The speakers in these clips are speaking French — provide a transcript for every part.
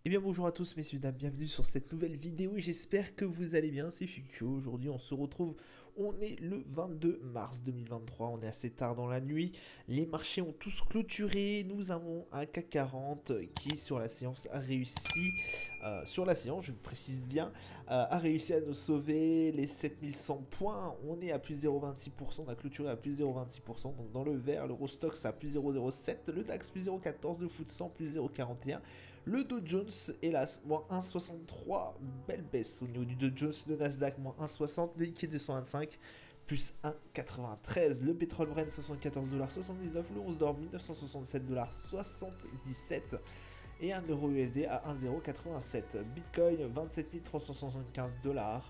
Eh bien bonjour à tous messieurs dames, bienvenue sur cette nouvelle vidéo et j'espère que vous allez bien, c'est Fukio. Aujourd'hui on se retrouve, on est le 22 mars 2023, on est assez tard dans la nuit, les marchés ont tous clôturé, nous avons un CAC 40 qui sur la séance a réussi, sur la séance je précise bien, a réussi à nous sauver les 7100 points, on est à plus 0,26%, on a clôturé à plus 0,26%, donc dans le vert, l'Eurostoxx à plus 0,07, le DAX plus 0,14, le FTSE 100 plus 0,41. Le Dow Jones, hélas, moins 1,63, belle baisse au niveau du Dow Jones, le Nasdaq, moins 1,60, le Nikkei 225, plus 1,93, le pétrole Brent, 74,79$, le 11 d'or, 1967,77$, et un euro USD à 1,087. Bitcoin, 27 375$.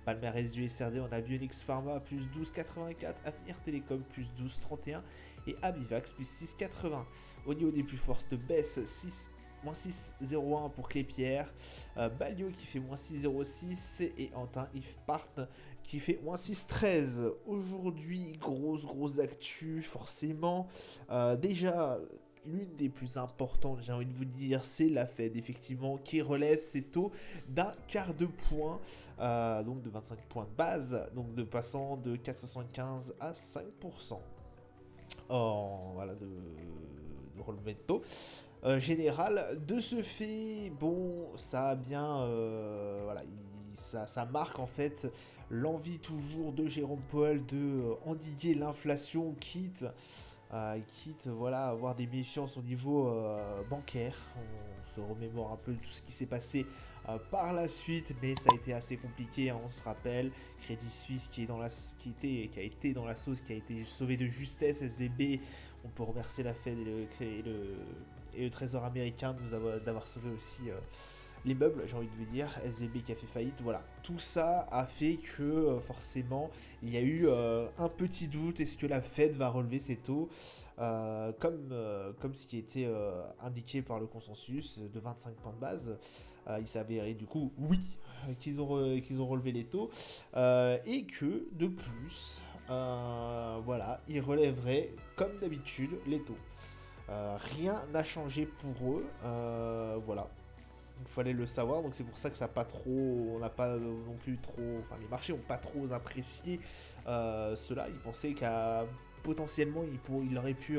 Palmarès du SRD, on a Bionix Pharma, plus 12,84, Avenir Télécom, plus 12,31, et Abivax, plus 6,80. Au niveau des plus fortes baisses, 6 moins 6,01 pour Clépierre, Balio qui fait moins 6,06 et Antin Ifpart qui fait moins 6,13. Aujourd'hui, grosse actu forcément. Déjà, l'une des plus importantes, j'ai envie de vous dire, c'est la Fed, effectivement, qui relève ses taux d'un quart de point, donc de 25 points de base, donc de passant de 4,75 à 5%. Voilà, de relevé de taux. Général. De ce fait, bon, ça a bien, voilà, ça marque en fait l'envie toujours de Jérôme Powell de endiguer l'inflation, quitte voilà, avoir des méfiances au niveau bancaire. On se remémore un peu tout ce qui s'est passé par la suite, mais ça a été assez compliqué, hein, on se rappelle. Crédit Suisse qui a été dans la sauce, qui a été sauvé de justesse, SVB, on peut remercier la Fed et le Trésor américain d'avoir sauvé aussi les meubles, j'ai envie de vous dire, SVB qui a fait faillite, voilà. Tout ça a fait que forcément il y a eu un petit doute, est-ce que la Fed va relever ses taux comme ce qui était indiqué par le consensus de 25 points de base. Il s'avérait du coup oui qu'ils ont relevé les taux et que de plus voilà, ils relèveraient comme d'habitude les taux. Rien n'a changé pour eux, voilà. Il fallait le savoir, donc c'est pour ça que ça n'a pas trop, on n'a pas non plus trop, enfin les marchés n'ont pas trop apprécié cela. Ils pensaient qu'à potentiellement il aurait pu,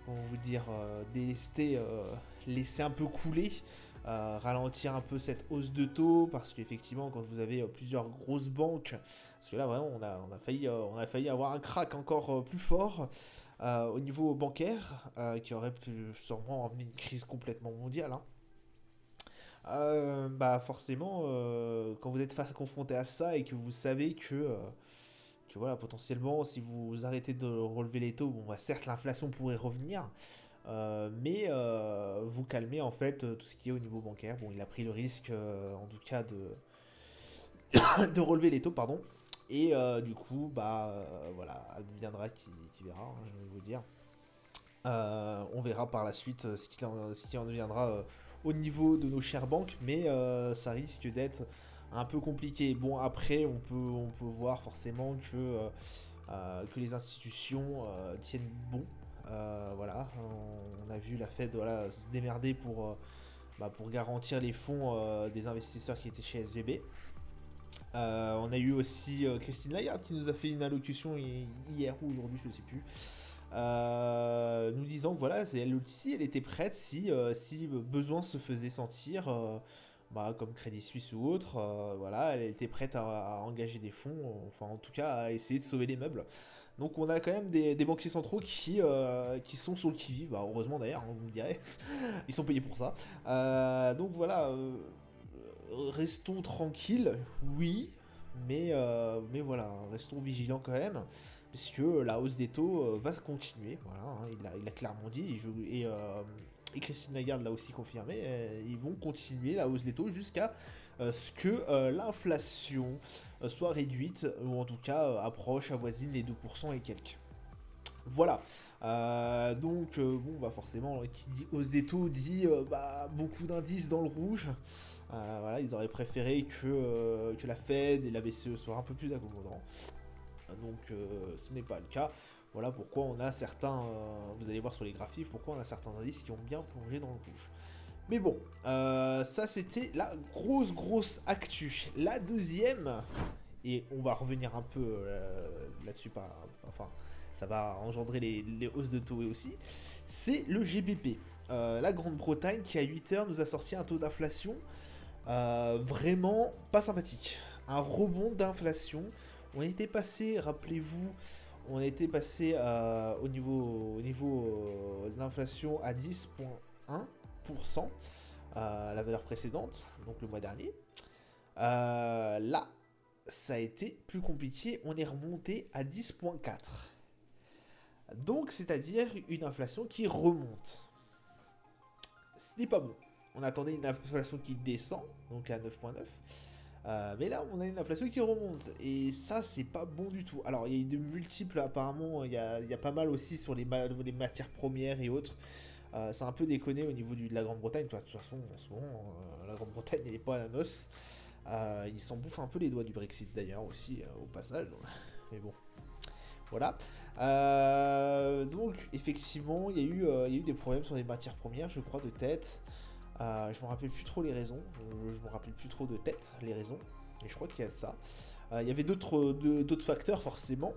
comment vous dire, délester, laisser un peu couler, ralentir un peu cette hausse de taux, parce qu'effectivement quand vous avez plusieurs grosses banques, parce que là vraiment on a failli avoir un crack encore plus fort. Au niveau bancaire, qui aurait pu sûrement emmener une crise complètement mondiale, hein. Bah forcément, quand vous êtes confronté à ça et que vous savez que voilà, potentiellement, si vous arrêtez de relever les taux, bon, bah, certes, l'inflation pourrait revenir, mais vous calmez en fait tout ce qui est au niveau bancaire. Bon, il a pris le risque, en tout cas, de relever les taux, pardon. Et du coup, bah voilà, viendra qui verra, hein, je vais vous dire. On verra par la suite ce qui en deviendra au niveau de nos chères banques, mais ça risque d'être un peu compliqué. Bon, après, on peut voir forcément que les institutions tiennent bon. Voilà, on a vu la Fed voilà, se démerder pour garantir les fonds des investisseurs qui étaient chez SVB. On a eu aussi Christine Lagarde qui nous a fait une allocution hier ou aujourd'hui, je ne sais plus, nous disant que voilà, elle aussi, elle était prête si besoin se faisait sentir, comme Crédit Suisse ou autre, voilà, elle était prête à engager des fonds, enfin en tout cas à essayer de sauver les meubles. Donc on a quand même des banquiers centraux qui sont sur le qui-vive, bah, heureusement d'ailleurs, hein, vous me direz, ils sont payés pour ça. Donc voilà, restons tranquilles, oui, mais voilà, restons vigilants quand même, puisque la hausse des taux va continuer. Voilà, hein, il a clairement dit, et Christine Lagarde l'a aussi confirmé, ils vont continuer la hausse des taux jusqu'à ce que l'inflation soit réduite, ou en tout cas approche, avoisine les 2% et quelques. Voilà. Donc, bon, bah forcément, qui dit hausse des taux dit bah, beaucoup d'indices dans le rouge. Voilà, ils auraient préféré que la Fed et la BCE soient un peu plus accommodants. Donc, ce n'est pas le cas. Voilà pourquoi on a certains, vous allez voir sur les graphiques, pourquoi on a certains indices qui ont bien plongé dans le rouge. Mais bon, ça c'était la grosse actu. La deuxième, et on va revenir un peu là-dessus, enfin, ça va engendrer les hausses de taux aussi, c'est le GBP. La Grande-Bretagne qui à 8 heures nous a sorti un taux d'inflation vraiment pas sympathique. Un rebond d'inflation. On était passé, rappelez-vous, on était passé au niveau de l'inflation à 10,1%, la valeur précédente, donc le mois dernier. Là, ça a été plus compliqué, on est remonté à 10,4. Donc, c'est-à-dire une inflation qui remonte. Ce n'est pas bon. On attendait une inflation qui descend, donc à 9,9. Mais là, on a une inflation qui remonte. Et ça, c'est pas bon du tout. Alors, il y a eu de multiples, apparemment. Il y a pas mal aussi sur les matières premières et autres. C'est un peu déconné au niveau de la Grande-Bretagne. De toute façon, en ce moment, la Grande-Bretagne, elle n'est pas à la noce. Ils s'en bouffent un peu les doigts du Brexit, d'ailleurs, aussi, au passage. Mais bon, voilà. Donc, effectivement, il y a eu des problèmes sur les matières premières, je crois, de tête. Je me rappelle plus trop les raisons, je me rappelle plus trop de tête les raisons, mais je crois qu'il y a ça. Il y avait d'autres facteurs forcément,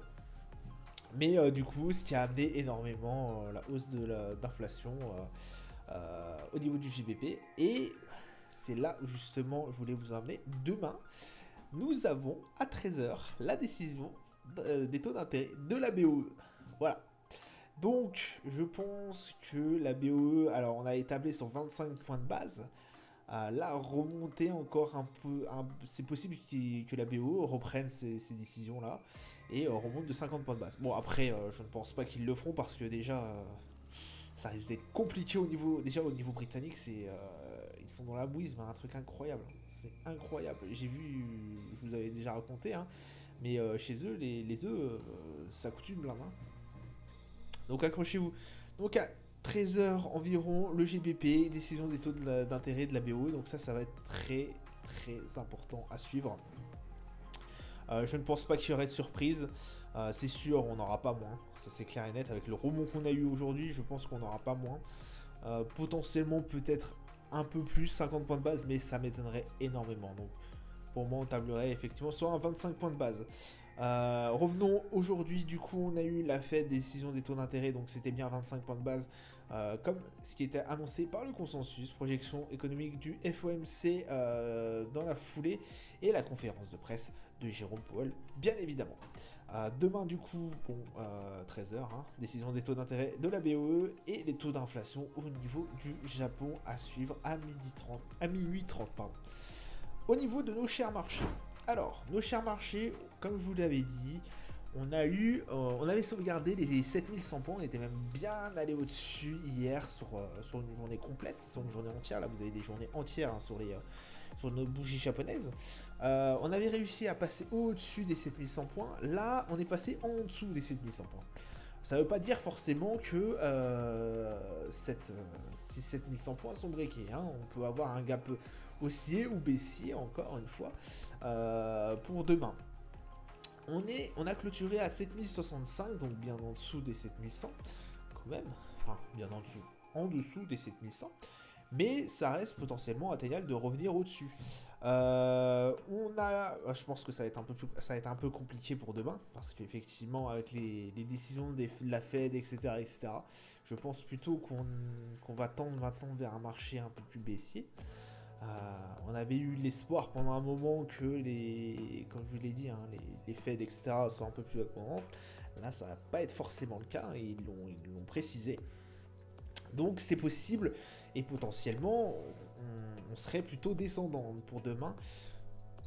mais du coup, ce qui a amené énormément la hausse d'inflation au niveau du JBP. Et c'est là justement, je voulais vous emmener. Demain, nous avons à 13 h la décision des taux d'intérêt de la BOE. Voilà. Donc, je pense que la BOE, alors on a établi sur 25 points de base. Là, remonter encore un peu, c'est possible que la BOE reprenne ces décisions-là et remonte de 50 points de base. Bon, après, je ne pense pas qu'ils le feront parce que déjà, ça risque d'être compliqué au niveau britannique. Ils sont dans la bouise, mais un truc incroyable. C'est incroyable. J'ai vu, je vous avais déjà raconté, hein, mais chez eux, les œufs, ça coûte une blinde. Hein. Donc accrochez-vous. Donc à 13 h environ, le GBP, décision des taux d'intérêt de la BOE. Donc ça va être très important à suivre. Je ne pense pas qu'il y aurait de surprise. C'est sûr, on n'aura pas moins. Ça c'est clair et net. Avec le rebond qu'on a eu aujourd'hui, je pense qu'on n'aura pas moins. Potentiellement peut-être un peu plus, 50 points de base, mais ça m'étonnerait énormément. Donc pour moi, on tablerait effectivement sur un 25 points de base. Revenons aujourd'hui, du coup on a eu la Fed, décision des taux d'intérêt, donc c'était bien 25 points de base, comme ce qui était annoncé par le consensus, projection économique du FOMC dans la foulée, et la conférence de presse de Jérôme Powell, bien évidemment. Demain du coup, 13 h, hein, décision des taux d'intérêt de la BOE et les taux d'inflation au niveau du Japon à suivre à minuit 30. Au niveau de nos chers marchés. Alors, nos chers marchés, comme je vous l'avais dit, on avait sauvegardé les 7100 points, on était même bien allé au-dessus hier sur une journée complète, sur une journée entière. Là, vous avez des journées entières hein, sur nos bougies japonaises. On avait réussi à passer au-dessus des 7100 points. Là, on est passé en dessous des 7100 points. Ça ne veut pas dire forcément que ces 7100 points sont breakés. Hein. On peut avoir un gap haussier ou baissier, encore une fois, pour demain. On a clôturé à 7065, donc bien en dessous des 7100, quand même. Enfin, bien en dessous des 7100. Mais ça reste potentiellement atteignable de revenir au-dessus. Je pense que ça va être un peu compliqué pour demain, parce qu'effectivement, avec les décisions de la Fed, etc., je pense plutôt qu'on va tendre maintenant vers un marché un peu plus baissier. On avait eu l'espoir pendant un moment que comme je vous l'ai dit, hein, les Fed, etc., soient un peu plus accommodantes. Là, ça va pas être forcément le cas, ils l'ont précisé. Donc c'est possible, et potentiellement, on serait plutôt descendant pour demain.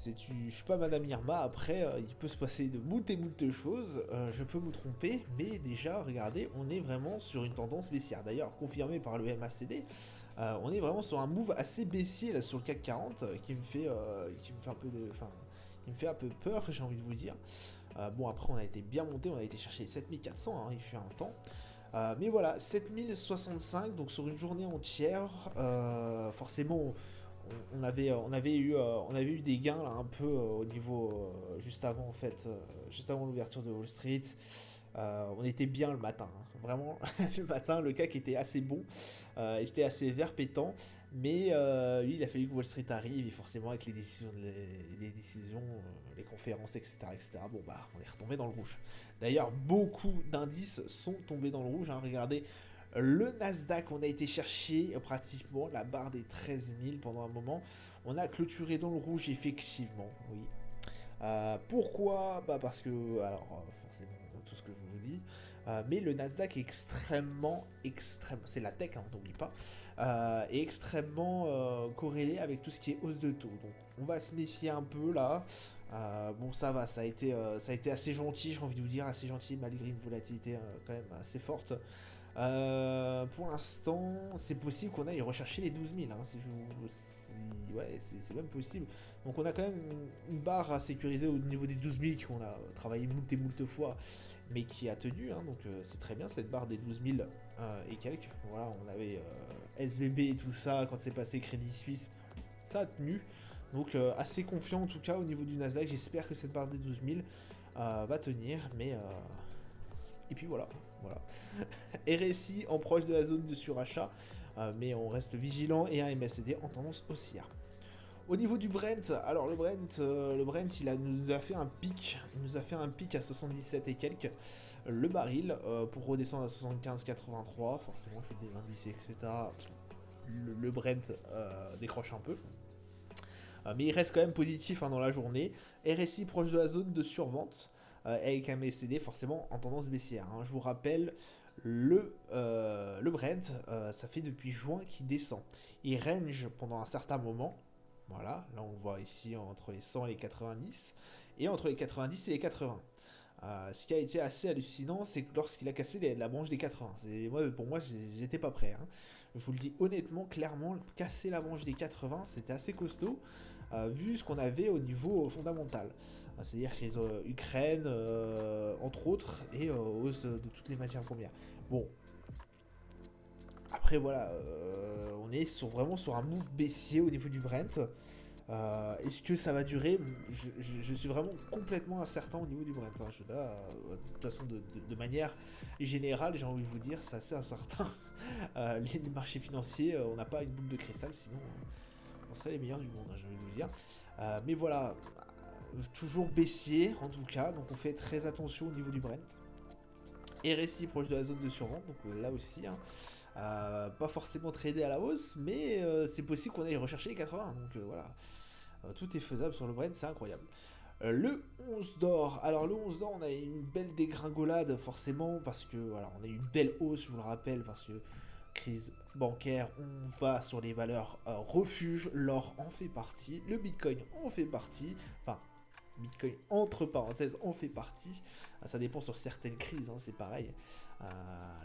Je suis pas Madame Irma, après, il peut se passer de moult et moult choses, je peux me tromper, mais déjà, regardez, on est vraiment sur une tendance baissière. D'ailleurs, confirmé par le MACD, on est vraiment sur un move assez baissier là, sur le CAC 40 qui me fait un peu peur, j'ai envie de vous dire. Bon, après, on a été bien monté, on a été chercher les 7400, hein, il fut un temps. Mais voilà, 7065, donc sur une journée entière, forcément, on avait eu des gains là un peu au niveau juste avant en fait, juste avant l'ouverture de Wall Street. On était bien le matin, hein. Vraiment le matin le CAC était assez bon, était assez vert pétant, Mais lui, il a fallu que Wall Street arrive, et forcément avec les décisions, les conférences, etc., etc., bon bah on est retombé dans le rouge. D'ailleurs, beaucoup d'indices sont tombés dans le rouge, hein. Regardez, le Nasdaq, on a été chercher pratiquement la barre des 13 000 pendant un moment. On a clôturé dans le rouge, effectivement, oui. Pourquoi? Bah parce que, alors forcément, tout ce que je vous dis, mais le Nasdaq est extrêmement, c'est la tech, hein, on n'oublie pas, est extrêmement corrélé avec tout ce qui est hausse de taux. Donc on va se méfier un peu là. Bon, ça va, ça a été assez gentil, j'ai envie de vous dire, assez gentil malgré une volatilité quand même assez forte. Pour l'instant, c'est possible qu'on aille rechercher les 12 000, hein, ouais, c'est même possible. Donc on a quand même une barre à sécuriser au niveau des 12 000 qu'on a travaillé moult et moult fois, mais qui a tenu, hein. Donc c'est très bien cette barre des 12 000 et quelques. Voilà, on avait SVB et tout ça, quand c'est passé Crédit Suisse, ça a tenu. Donc assez confiant en tout cas au niveau du Nasdaq. J'espère que cette barre des 12 000 va tenir, mais... Et puis voilà, voilà. RSI en proche de la zone de surachat, mais on reste vigilant, et un MACD en tendance haussière. Au niveau du Brent, alors le Brent nous a fait un pic, il nous a fait un pic à 77 et quelques le baril, pour redescendre à 75,83. Forcément, je fais des indices, etc. Le Brent décroche un peu. Mais il reste quand même positif, hein, dans la journée. RSI proche de la zone de survente, avec un MACD forcément en tendance baissière, hein. Je vous rappelle, le Brent, ça fait depuis juin qu'il descend. Il range pendant un certain moment. Voilà, là on le voit ici entre les 100 et les 90, et entre les 90 et les 80. Ce qui a été assez hallucinant, c'est que lorsqu'il a cassé la branche des 80, pour moi, j'étais pas prêt, hein. Je vous le dis honnêtement, clairement, casser la branche des 80, c'était assez costaud, vu ce qu'on avait au niveau fondamental. C'est-à-dire crise Ukraine, entre autres, et hausse de toutes les matières premières. Bon, après voilà, on est vraiment sur un move baissier au niveau du Brent. Est-ce que ça va durer? Je suis vraiment complètement incertain au niveau du Brent, hein. De toute façon, de manière générale, j'ai envie de vous dire, c'est assez incertain. Les marchés financiers, on n'a pas une boule de cristal, sinon on serait les meilleurs du monde, hein, j'ai envie de vous dire. Mais voilà, toujours baissier en tout cas, donc on fait très attention au niveau du Brent. RSI proche de la zone de survente, donc là aussi, hein, pas forcément tradé à la hausse, mais c'est possible qu'on aille rechercher les 80, donc voilà. Tout est faisable sur le Brent, c'est incroyable. Le 11 d'or. Alors le 11 d'or, on a une belle dégringolade forcément parce que voilà, on a eu une belle hausse, je vous le rappelle, parce que crise bancaire, on va sur les valeurs refuge, l'or en fait partie, le Bitcoin en fait partie, enfin Bitcoin entre parenthèses en fait partie. Ça dépend sur certaines crises, hein, c'est pareil.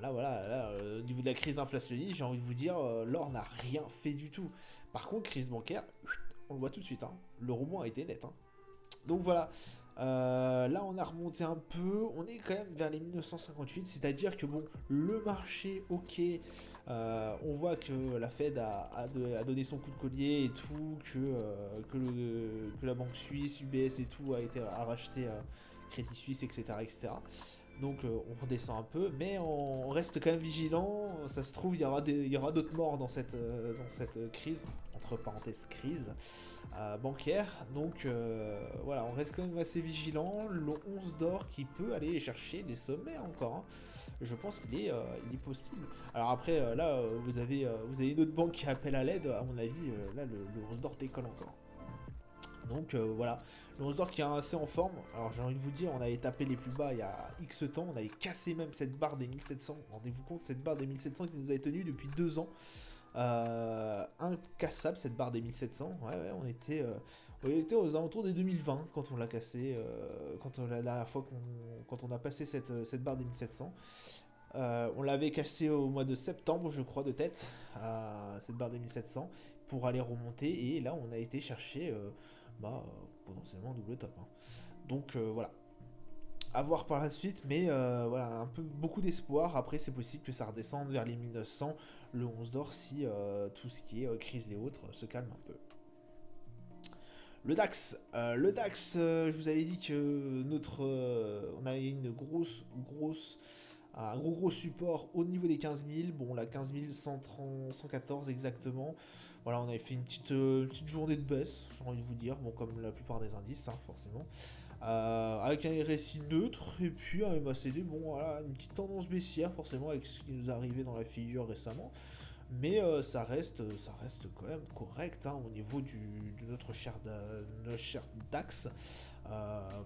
Là voilà, là, au niveau de la crise inflationniste, j'ai envie de vous dire, l'or n'a rien fait du tout. Par contre, crise bancaire, on le voit tout de suite, hein. Le rebond a été net, hein. Donc voilà, là on a remonté un peu, on est quand même vers les 1958, c'est-à-dire que bon, le marché, ok, on voit que la Fed a donné son coup de collier et tout, que la banque suisse, UBS et tout a été racheté Crédit Suisse, etc., etc. Donc on redescend un peu, mais on reste quand même vigilant. Ça se trouve, il y aura d'autres morts dans cette crise, entre parenthèses crise bancaire. Donc voilà, on reste quand même assez vigilant. Le 11 d'or qui peut aller chercher des sommets encore, hein. Je pense il est possible. Alors après, là, vous avez une autre banque qui appelle à l'aide. À mon avis, là, le 11 d'or décolle encore. Donc voilà, le 11 d'or qui est assez en forme. Alors j'ai envie de vous dire, on avait tapé les plus bas il y a X temps, on avait cassé même cette barre des 1700. Rendez-vous compte, cette barre des 1700 qui nous avait tenu depuis 2 ans. Incassable cette barre des 1700. Ouais, on était aux alentours des 2020 quand on l'a cassé, la dernière fois quand on a passé cette barre des 1700. On l'avait cassé au mois de septembre, je crois, de tête, cette barre des 1700, pour aller remonter. Et là, on a été chercher potentiellement double top, hein. Donc voilà. À voir par la suite, mais voilà, beaucoup d'espoir. Après, c'est possible que ça redescende vers les 1900, le 11 d'or, si tout ce qui est crise et autres se calme un peu. Le DAX, je vous avais dit que on a une un gros support au niveau des 15 000. Bon, la 15 114 exactement. Voilà, on avait fait une petite journée de baisse, j'ai envie de vous dire, bon, comme la plupart des indices, hein, forcément. Avec un RSI neutre, et puis un MACD, bon, voilà, une petite tendance baissière, forcément, avec ce qui nous est arrivé dans la figure récemment. Mais ça reste quand même correct hein, au niveau de notre cher DAX.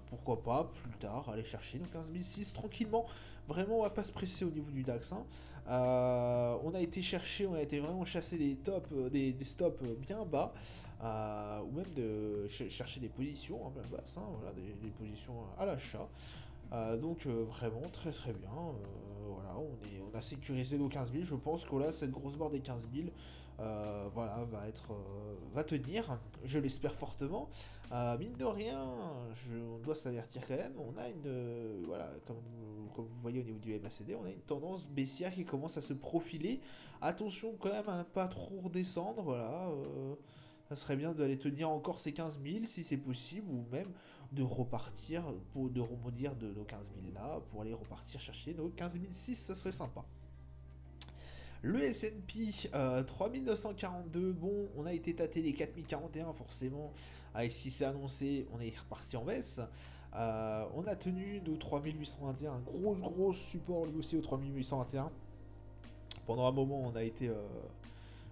Pourquoi pas plus tard aller chercher nos 15006 tranquillement. Vraiment, on va pas se presser au niveau du DAX. Hein. On a été vraiment chasser des tops, des stops bien bas. Ou même de chercher des positions bien basses, hein, voilà, des positions à l'achat. Vraiment très très bien. Voilà, on a sécurisé nos 15 000. Je pense que là, cette grosse barre des 15 000 voilà, va tenir. Je l'espère fortement. Mine de rien, on doit s'avertir quand même. On a voilà, comme vous voyez au niveau du MACD, on a une tendance baissière qui commence à se profiler. Attention quand même à ne pas trop redescendre. Voilà. Ça serait bien d'aller tenir encore ces 15 000 si c'est possible, ou même de repartir, de rebondir de nos 15 000 là, pour aller repartir chercher nos 15 006, ça serait sympa. Le S&P 3942, bon, on a été tâté les 4041 forcément, avec ce qui s'est annoncé, on est reparti en baisse. On a tenu nos 3821, gros support lui aussi au 3821. Pendant un moment, on a été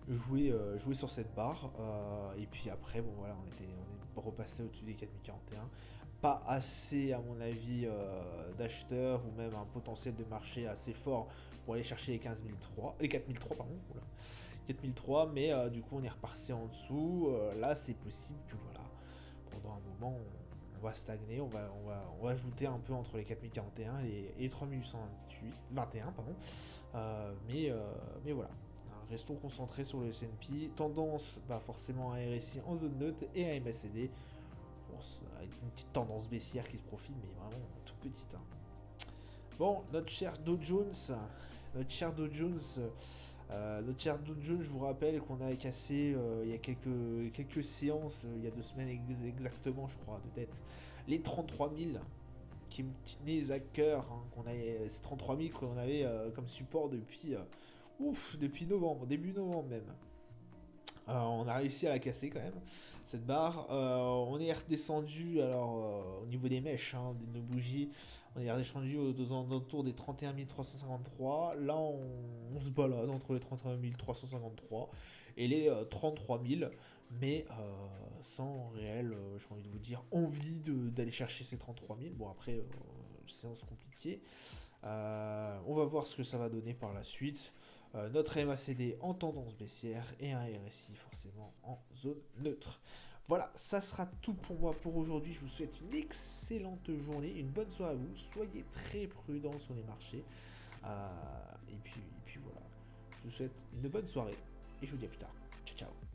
jouer sur cette barre. Et puis après, bon voilà, on est repassé au-dessus des 4041. Pas assez, à mon avis, d'acheteurs ou même un potentiel de marché assez fort pour aller chercher les 15003, les 4003, pardon. Oula. 4003, mais du coup, on est reparti en dessous. Là, c'est possible que voilà, pendant un moment, on va stagner, on va ajouter un peu entre les 4041 et les 3828, 21, pardon. Mais voilà. Restons concentrés sur le S&P. Tendance, bah forcément un RSI en zone neutre et un MACD. Bon, avec une petite tendance baissière qui se profile, mais vraiment tout petite. Hein. Bon, notre cher Dow Jones, je vous rappelle qu'on a cassé il y a quelques séances, il y a 2 semaines exactement, je crois, de tête, les 33 000 qui me tenaient à cœur. Hein, ces 33 000 qu'on avait comme support depuis novembre, début novembre même. On a réussi à la casser quand même, cette barre. On est redescendu, alors au niveau des mèches, hein, de nos bougies, on est redescendu aux alentours des 31 353. Là, on se balade entre les 31 353 et les 33 000, mais sans réel, j'ai envie de vous dire, envie d'aller chercher ces 33 000. Bon, après, séance compliquée. On va voir ce que ça va donner par la suite. Notre MACD en tendance baissière et un RSI forcément en zone neutre. Voilà, ça sera tout pour moi pour aujourd'hui. Je vous souhaite une excellente journée, une bonne soirée à vous. Soyez très prudents sur les marchés. Et puis voilà, je vous souhaite une bonne soirée et je vous dis à plus tard. Ciao, ciao.